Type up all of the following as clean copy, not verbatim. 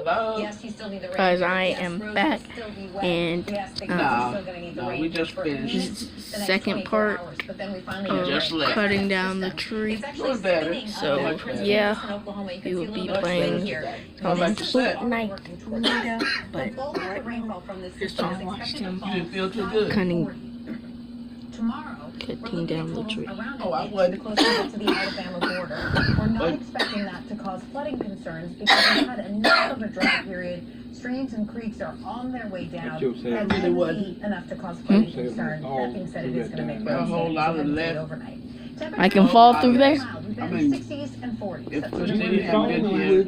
Hello? Because I am back and we just finished. second part Just of left. cutting down the tree. Better. So yeah, we will be playing Fortnite later, but right now just want to watch them You didn't feel too good. cutting down the tree. Oh, I wasn't. Closer to the Alabama border. We're not expecting that to cause flooding concerns because we've had enough of a dry period. Streams and creeks are on their way down. And really wasn't. enough to cause flooding concerns. That being said, it is going to make A whole lot of left. overnight. I can fall through there? I mean, 60s and 40s. If Christine hadn't been here,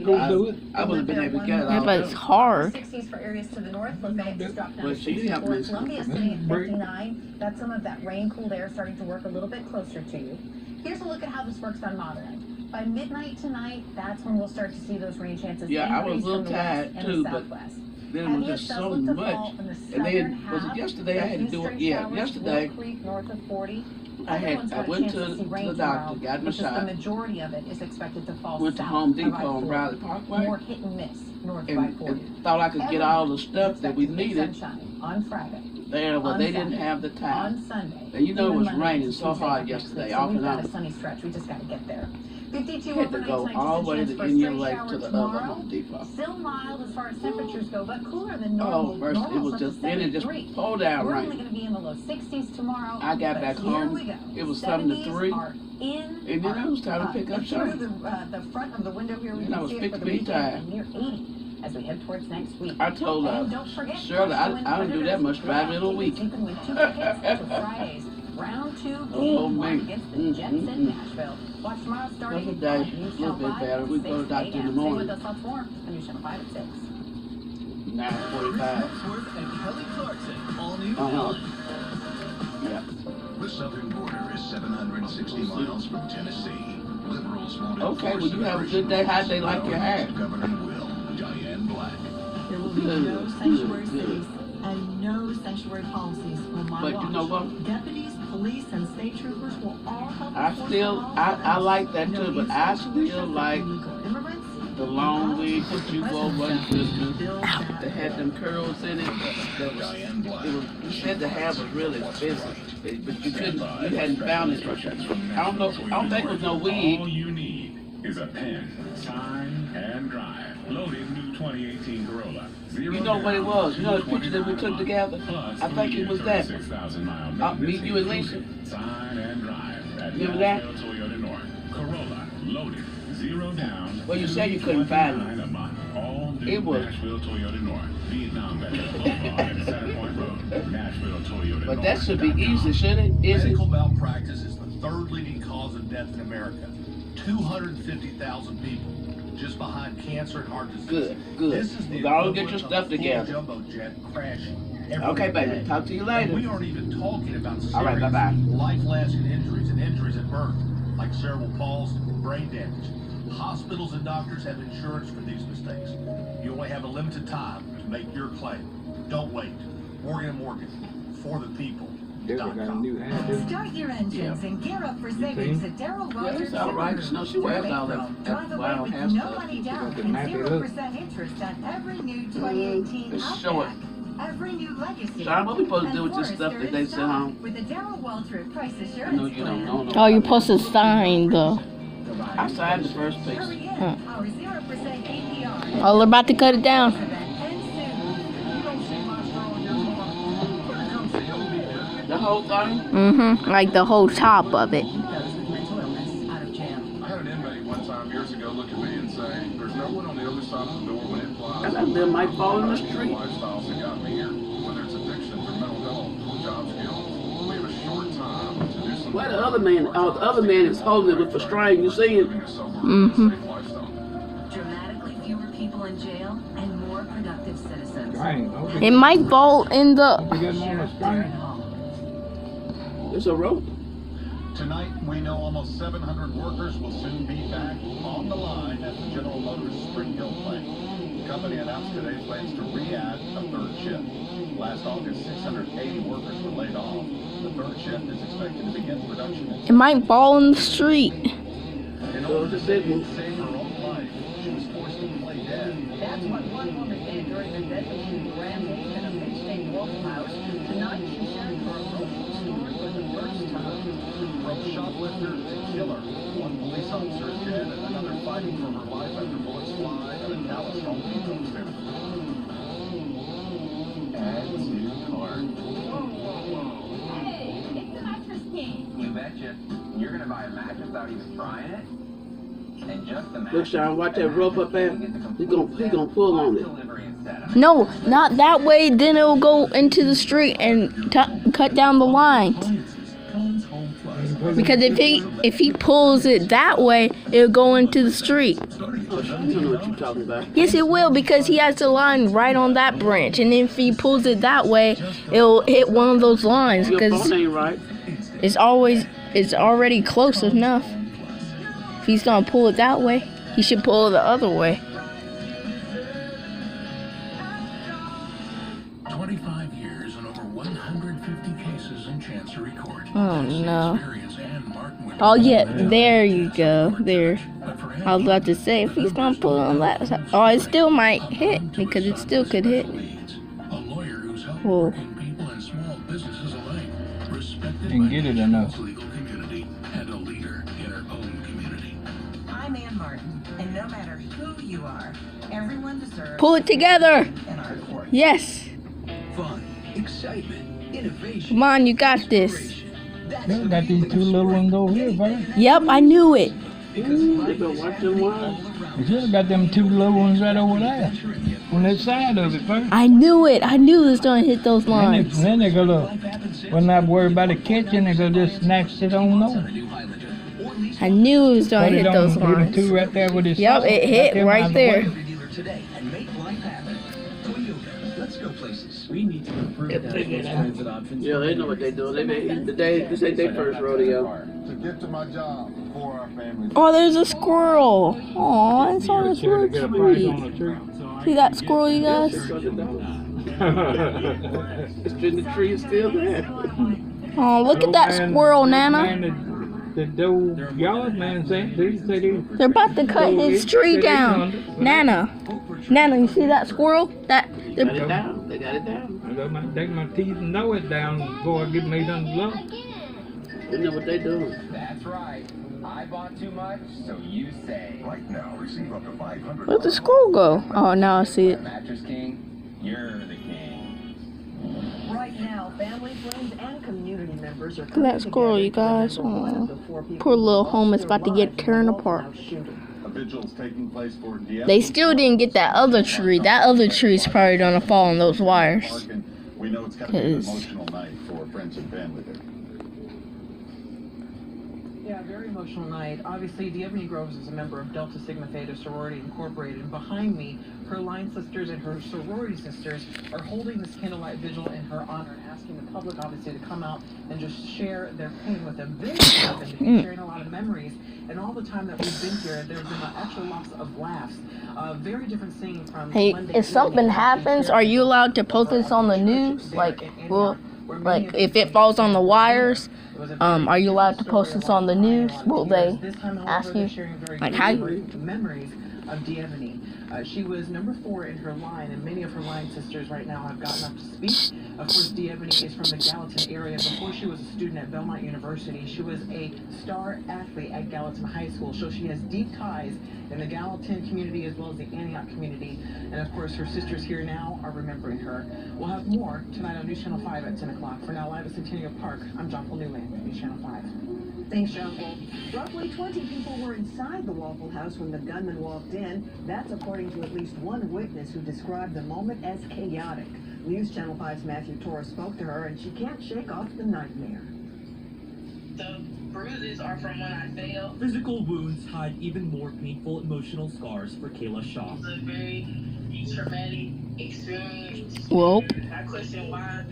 I would have been able to get it Yeah, all. but it's hard. 60s for areas to the north. Lafayette just dropped down Well, to she didn't have 64. much. Columbia sitting at 59. That's some of that rain cooled air starting to work a little bit closer to you. Here's a look at how this works on modeling. By midnight tonight, that's when we'll start to see those rain chances Yeah, I was a increase little from the west tired and too, the but southwest. then it was just so much. And then, was it yesterday I had to do it? Yeah, yesterday North of 40. I went to the doctor, got my shot, The majority of it is expected to fall went to south Home of Depot I-40. on Bradley Parkway, More hit and miss north of and I-40. thought I could get all the stuff that we needed Sunshine on Friday. there, but On they didn't Saturday. have the time. On Sunday. And you know it even was Monday, raining so Tuesday, hard and yesterday, so off we've and got on. a sunny stretch. We just got to get there. 52 Had to overnight go tonight, all the just a way chance to for a Indian stray Lake shower to the other tomorrow. Home Depot. Still mild as far as temperatures go, but cooler than Oh, normal. mercy, it Normal's was up to just, then it just 73. poured down We're only rain. going to be in the low 60s tomorrow. I got but back here home, we go. it was 7 to 3, 70s are in and then it was time to pick up through Shirley. the front of the window here, we And I can was see it for fixing the to be weekend tired. and near 80 as we head towards next week. I told And her, don't forget, Shirley, I don't do that much driving in a week. You can win 2 tickets to Friday's round 2 Oh, game man. 1 against the Jets in Nashville. Watch tomorrow starting Another day, on a News little Channel bit 5 better. at We go to 6 doctor in the a.m. Stay morning. with us lots more on News Channel 5 at 6. 9:45. Yeah. The southern border is 760 miles from Tennessee. Liberals want Okay, well, you have a good day. How'd they like your hair? Governor Will, Diane Black. There will be no sanctuary cities and no sanctuary policies on my But watch. you know what? Deputies, police, and state troopers will all help I enforce still, the law. I like that No too, but use I of tuition still for like illegal immigrants. the long wig that you wore one Christmas. Build That had them curls in it. That was, you said the hair was really expensive, but you couldn't, you hadn't found it. I don't know, I don't think it was no All wig. you need is a pen, sign, and drive. Loaded new 2018 Corolla. You know what it was? You know the picture that we took together? I think it was that one. Me, you, and Lisa. Sign and drive at Remember that? Nashville Toyota North. Corolla, loaded, 0 down. Well, you said you couldn't find it. $249 a month. All new It was. Nashville Toyota North. Vietnam veteran Boulevard and Center Point Road. Nashville Toyota But that should be North.com. easy, shouldn't it? Is it? Medical malpractice is the third leading cause of death in America. 250,000 people, just behind cancer and heart disease. Good, good. This is the Well, get your equivalent stuff of a full together. jumbo jet crashing every Okay, baby. day. Talk to you And later. we aren't even talking about serious, All right, bye-bye. life-lasting injuries and injuries at birth, like cerebral palsy and brain damage. Hospitals and doctors have insurance for these mistakes. You only have a limited time to make your claim. Don't wait. Morgan & Morgan, for the people. Got a new hat. Start your engines and gear up for savings at Darrell Yeah, Walters it's all right. Subaru. No, she wears all that Drive away wild with hair no stuff. money down The and nappy 0% interest on every new 2018 It's short. Outback, every new Legacy. Sean, what we supposed to do with and this stuff Forester that they in sent stock home? With the Darrell Walter Price I know Assurance you don't Plan. know. Oh, you're supposed to sign the. I signed the first piece. Hurry in. Huh. Our 0% APR. Oh, they're about to cut it down. Event ends The whole thing? Mm-hmm. Like the whole top of it. soon. Those with mental illness out of jail. I had an inmate one time years ago look at me and say, "There's no one on the other side of the door when it flies." And that little might fall in the street. Lifestyles that got me here, whether it's addictions or mental health or job skills, we have a short time to do something. Where the other man? Oh, the other man is holding it with a string. You see him? Mhm. Dramatically fewer people in jail and more productive citizens. Dang, okay. It might fall in the. You got him on a string? It's a rope. Tonight, we know almost 700 workers will soon be back on the line at the General Motors Spring Hill plant. The company announced today plans to re-add a third shift. Last August, 680 workers were laid off. The third shift is expected to begin production. It might fall in the street. In order to save her own life, she was forced to play dead. That's what one woman did during the deadly shooting rampage at a mid-state Waffle House. Tonight, she's sharing her emotional story for the first time. From shoplifter to killer, one police officer is dead and another fighting for her life after bullets fly at a Dallas Home Depot fair. Add to cart. Hey, it's the mattress king. You betcha. You're gonna buy a mattress without even trying it? And just the Look, mattress. Sean, watch that rope up there. He gonna pull on it. No, not that way. Then it'll go into the street and cut down the line. Because if he pulls it that way, it'll go into the street. Oh, I don't know what you're talking about. Yes, it will, because he has the line right on that branch, and if he pulls it that way, it'll hit one of those lines. Your Because phone ain't right. it's already close enough. If he's gonna pull it that way, he should pull it the other way. 25 years and over 150 cases in Chancery Court. Oh no. Experience and Martin with Oh yeah, there you go. There. I was about to say, if he's gonna pull it on that side, oh, it still might hit, because it still could hit. a lawyer who's helped Whoa. working people and small businesses alike, respected Didn't by get it the enough. legal community, and a leader in her own community. I'm Ann Martin, and no matter who you are, everyone deserves Pull it together. in our court. Yes. Fun, excitement, innovation. Come on, you got this. You got these two little ones over here, buddy. Yep, I knew it. Ooh, they better watch them wires. You should have got them two little ones right over there. On that side of it, buddy. I knew it. I knew it was gonna hit those lines. Then they're gonna, when not worry about the kitchen, they're gonna just snatch it on over. I knew it was gonna Put it hit on, those hit them lines. two right there with his Yep, salt, it hit them right out the there. way. Dealer today and make life happen. Toyota, let's go places. We need to improve If they get out. transit options. Yeah, they know what they doing. This ain't their first rodeo. To get to my job before our family. Oh, there's a squirrel. Aw, it's on this Should little get a price tree. on the tree. See that squirrel, you guys? It's in the tree, it's still there. Oh, look at that squirrel, Nana. The yard man said They're about to cut his tree down. Nana, you see that squirrel? Got it down. They got it down. I got my take my teeth and know it down before I get made unlock. They know what they doing. That's right. I bought too much, so you say. Right now, receive up to 500. Where'd the squirrel go? Oh, now I see it. Mattress King, you're the king. Right now, family, friends, and community members are Look at that squirrel, you guys. Aw, poor little home is about to get torn apart. A vigil's taking place for They still didn't get that other tree. That other tree's probably gonna fall on those wires. We know it's gonna be an 'Cause- emotional night for friends and family there. Yeah, very emotional night. Obviously, Diebony Groves is a member of Delta Sigma Theta Sorority Incorporated. And behind me, her line sisters and her sorority sisters are holding this candlelight vigil in her honor and asking the public, obviously, to come out and just share their pain with them. Very sad, and they've been sharing a lot of memories. And all the time that we've been here, there's been an actual loss of laughs. Very different scene from Hey, Monday if something evening. happens, are you allowed to post this on the news? Like, well, like if it falls on the wires, are you allowed to post this on the news? Will they ask you? Like, how you? Memories of Diebony. She was number 4 in her line, and many of her line sisters right now have gotten up to speak. Of course, Diebony is from the Gallatin area. Before she was a student at Belmont University, she was a star athlete at Gallatin High School, so she has deep ties in the Gallatin community as well as the Antioch community. And of course, her sisters here now are remembering her. We'll have more tonight on News Channel 5 at 10 o'clock. For now, live at Centennial Park, I'm John Paul Newland, News Channel 5. Thanks, John. Roughly 20 people were inside the Waffle House when the gunman walked in. That's according to at least one witness who described the moment as chaotic. News Channel 5's Matthew Torres spoke to her, and she can't shake off the nightmare. The bruises are from when I fell. Physical wounds hide even more painful emotional scars for Kayla Shaw. It was a very traumatic experience. Well, I question why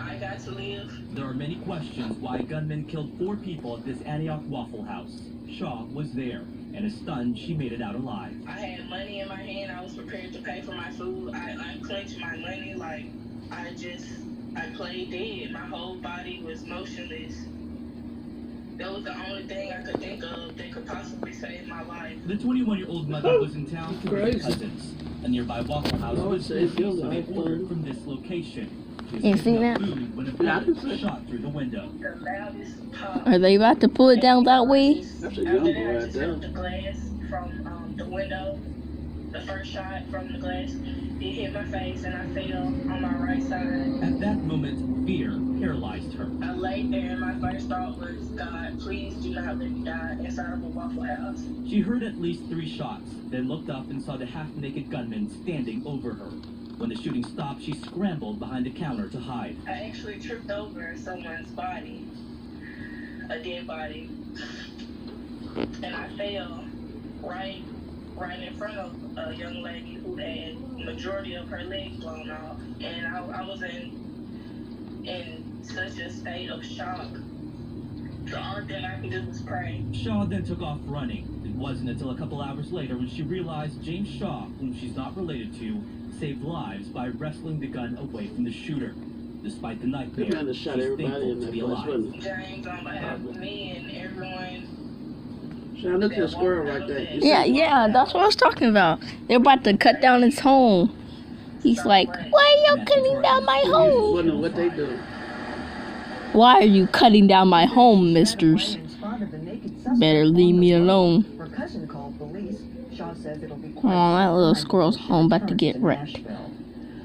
I got to live. There are many questions why gunmen killed 4 people at this Antioch Waffle House. Shaw was there, and is stunned she made it out alive. I had money in my hand. I was prepared to pay for my food. I clung to my money like I played dead. My whole body was motionless. That was the only thing I could think of that could possibly save my life. The 21-year-old mother was in town for her Crazy. cousins. A nearby Waffle House I would was say busy, so they feel ordered from this location. You seen that? Food when a Yeah, I can bullet see. shot through the window. The loudest pop. Are they about to pull it down that way? That's a After young that, boy I right just there. felt the glass from the window. The first shot from the glass, it hit my face and I fell on my right side. At that moment, fear paralyzed her. I laid there and my first thought was, God, please do not let me die inside of a Waffle House. She heard at least 3 shots, then looked up and saw the half-naked gunman standing over her. When the shooting stopped, she scrambled behind the counter to hide. I actually tripped over someone's body, a dead body, and I fell right in front of a young lady who had majority of her leg blown off, and I was in such a state of shock. The only thing I could do was pray. Shaw then took off running. It wasn't until a couple hours later when she realized James Shaw, whom she's not related to, saved lives by wrestling the gun away from the shooter. Despite the nightmare, They might have she's shot everybody thankful in to that be place, alive. wasn't it? James, on behalf of me and everyone. See, I look at a squirrel right there. You see? Yeah, that's what I was talking about. They're about to cut down his home. He's like, why are you cutting down my You home? wondering what they do. Why are you cutting down my home, misters? Better leave me alone. Her cousin called police. Shaw says it'll be Oh, that little squirrel's home about to get wrecked.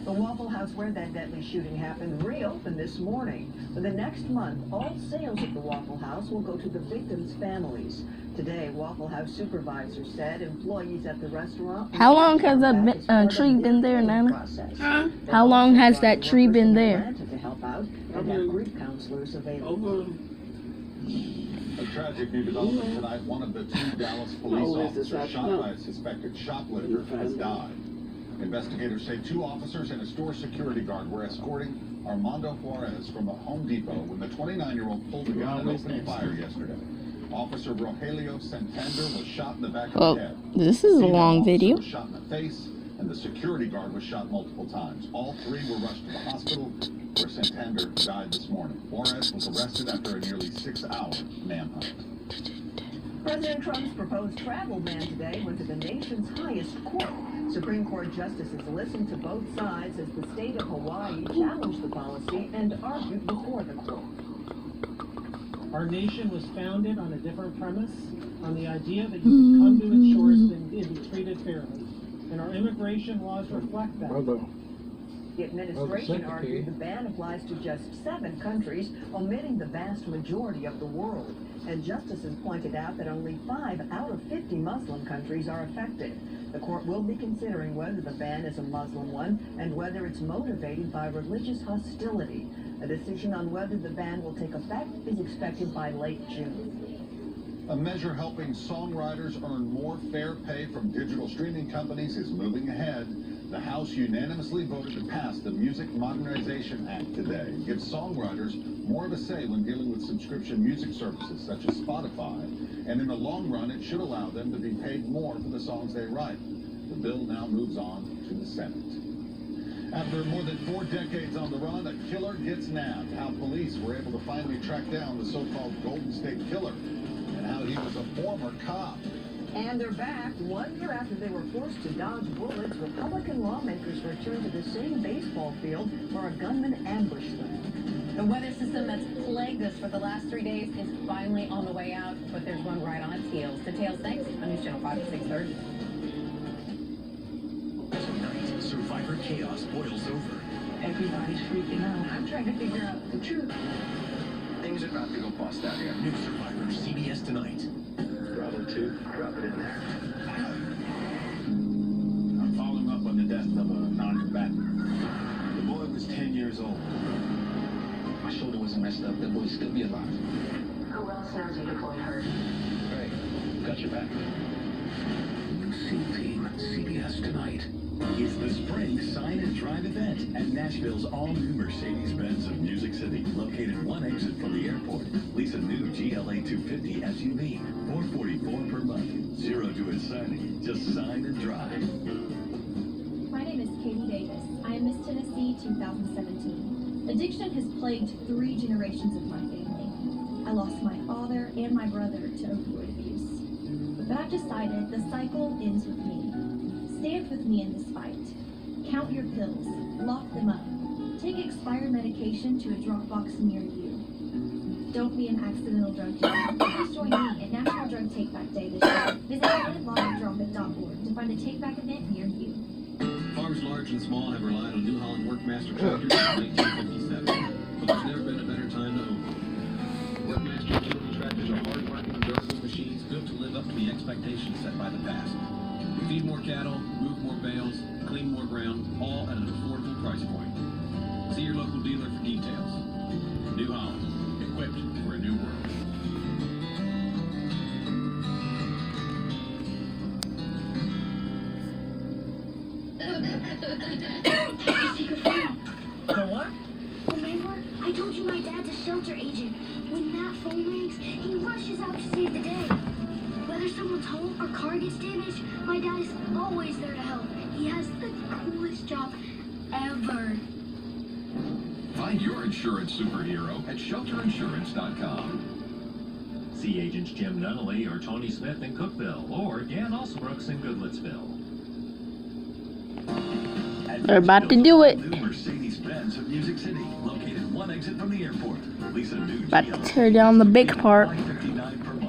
The Waffle House where that deadly shooting happened reopened this morning. For the next month, all sales at the Waffle House will go to the victims' families. Today, Waffle House supervisor said employees at the restaurant... How long has that tree been there, Nana? How long has that tree been there? ...to help out and have grief counselors available. A tragic new development tonight. One of the 2 Dallas police officers shot by a suspected shoplifter has died. Investigators say 2 officers and a store security guard were escorting Armando Juarez from a Home Depot when the 29-year-old pulled a gun and opened fire yesterday. Officer Rogelio Santander was shot in the back of the head. This is a long video. Was shot in the face, and the security guard was shot multiple times. All 3 were rushed to the hospital, where Santander died this morning. Juarez was arrested after a nearly 6-hour manhunt. President Trump's proposed travel ban today went to the nation's highest court. Supreme Court justices listened to both sides as the state of Hawaii challenged the policy and argued before the court. Our nation was founded on a different premise, on the idea that you could come to its shores and be treated fairly. And our immigration laws reflect that. The administration argued the ban applies to just 7 countries, omitting the vast majority of the world. And justices pointed out that only 5 out of 50 Muslim countries are affected. The court will be considering whether the ban is a Muslim one and whether it's motivated by religious hostility. A decision on whether the ban will take effect is expected by late June. A measure helping songwriters earn more fair pay from digital streaming companies is moving ahead. The House unanimously voted to pass the Music Modernization Act today. It gives songwriters more of a say when dealing with subscription music services such as Spotify. And in the long run, it should allow them to be paid more for the songs they write. The bill now moves on to the Senate. After more than 4 decades on the run, a killer gets nabbed. How police were able to finally track down the so-called Golden State Killer, and how he was a former cop. And they're back. 1 year after they were forced to dodge bullets, Republican lawmakers returned to the same baseball field where a gunman ambushed them. The weather system that's plagued us for the last 3 days is finally on the way out, but there's one right on its heels. Details next on News Channel 5 at 6:30. Tonight, Survivor chaos boils over. Everybody's freaking out. I'm trying to figure out the truth. Things are about to go bust out here. New Survivor, CBS tonight. Bravo 2, drop it in there. I'm following up on the death of a non-combatant. The boy was 10 years old. My shoulder wasn't messed up. That boy still be alive. Who else knows you deployed her? Great. Got your back. New SEAL Team, CBS tonight. It's the spring Sign and Drive event at Nashville's all-new Mercedes-Benz of Music City, located 1 exit from the airport. Lease a new GLA 250 SUV, $444 per month. 0 to its signing. Just sign and drive. My name is Katie Davis. I am Miss Tennessee 2017. Addiction has plagued 3 generations of my family. I lost my father and my brother to opioid abuse. But I've decided the cycle ends with me. Stand with me in this fight. Count your pills. Lock them up. Take expired medication to a drop box near you. Don't be an accidental drug user. Please join me at National Drug Take Back Day this year. Visit unlockdropit.org to find a take back event near you. Farms large and small have relied on New Holland Workmaster tractors since 1957. But there's never been a better time to own them. Workmaster utility tractors are hard-working, durable machines built to live up to the expectations set by the past. Feed more cattle, move more bales, clean more ground, all at an affordable price point. See your local dealer for details. New Holland, equipped for a new world. The what? Remember, I told you my dad's a shelter agent. When that phone rings, he rushes out to save the day. Whether someone's home or car gets damaged, my dad is always there to help. He has the coolest job ever. Find your insurance superhero at shelterinsurance.com. See Agents Jim Nunnally or Tony Smith in Cookville, or Dan Osbrooks in Goodlettsville. They're about to do it. New Mercedes-Benz of Music City, located one exit from the airport. Lease a new About to tear down the big part.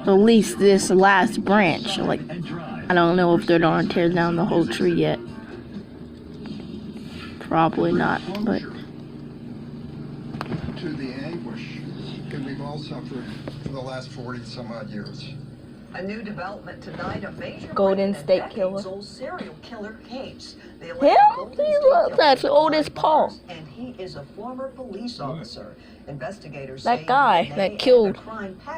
At least this last branch. Like, I don't know if they're gonna tear down the whole tree yet. Probably not, but. To the anguish that we've all suffered for the last 40 some odd years. A new development tonight, a major Golden State Killer. old serial killer case. Him? He looks as old as Paul. And he is a former police officer. Investigators That guy that killed.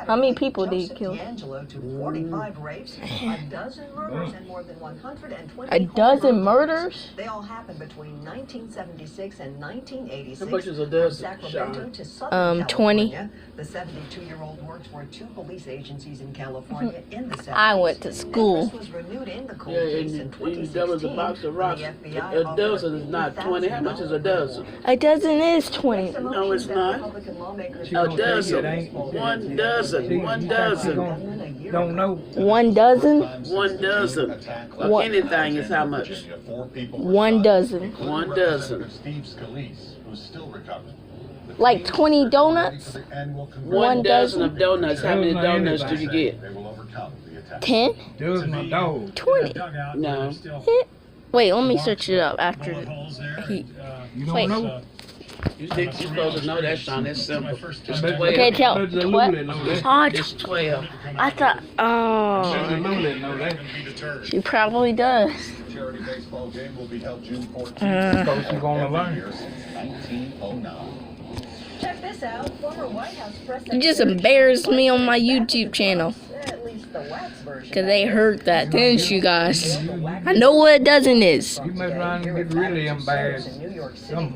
How many people did he kill? To 45 rapes, a dozen murders, and more than 120 A dozen murders? They all happened between 1976 and 1986. How much is a dozen, Sacramento Sean? to Southern 20. California. The 72-year-old worked for 2 police agencies in California in the 70s. I went to school. This was renewed in the cold Yeah, case in and 2016. that was a box of rocks. The FBI A dozen is not 20. How much is a dozen? A dozen is 20. No, it's not. A dozen. One dozen. One dozen. Don't know. 1 dozen? 1 dozen. What? Anything is how much? 1 dozen. 1 dozen. Steve Scalise, who's still recovering. Like 20 donuts? 1 dozen of donuts. How many donuts do you get? 10? Dozen of dogs. 20. No. Wait, let me search it up after he. You don't Wait. know? You're supposed to know that, Sean. It's simple. It's 12. Okay, tell. What? Oh, It's 12. I thought. Oh. She probably does. Charity baseball game will be held June 14th. Supposed to go on the line. 1909. Check this out. Former White House press You just embarrassed me on my YouTube channel. At least the wax version. Because they heard that, didn't you guys? I know what a dozen is. You mess around and get really embarrassed. Sooner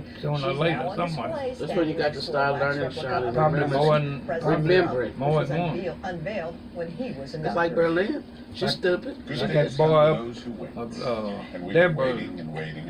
or later, somewhere. That's when you got to start learning, Sean. And Probably more than remember it. more than one. Unveiled when he was It's like Berlin. She's stupid. Like that boy up, Deborah,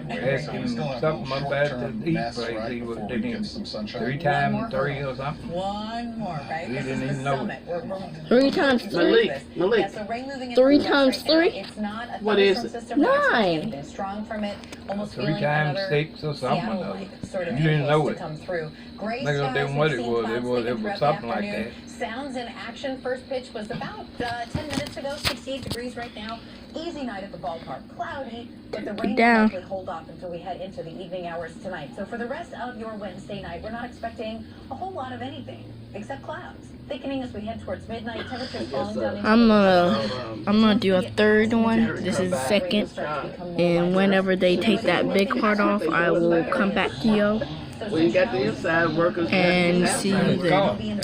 asked him something about the eat place. He was eating 3 times 3 or something. One more, right? He This didn't is even the know summit. it. 3 times 3. Malik. Yeah, so rain moving 3 into times right now. 3? It's not a What is thunderstorm it? system, but it's 9. been strong from it, almost 3 feeling times another 6 or something. Seattle-like sort of You didn't know influence to it. come through. Gray Nigga skies didn't what we've it seen was. clouds It was thicken throughout the something like afternoon. that. Sounds in action. First pitch was about 10 minutes ago. 68 degrees right now. Easy night at the ballpark. Cloudy, but the rain will down. likely hold off until we head into the evening hours tonight. So for the rest of your Wednesday night, we're not expecting a whole lot of anything except clouds. Thickening as we head towards midnight. Temperatures falling down into I'm gonna do a third one. This is the second. And whenever they take that big part off, I will come back to you Well, you got the inside workers. and see you then.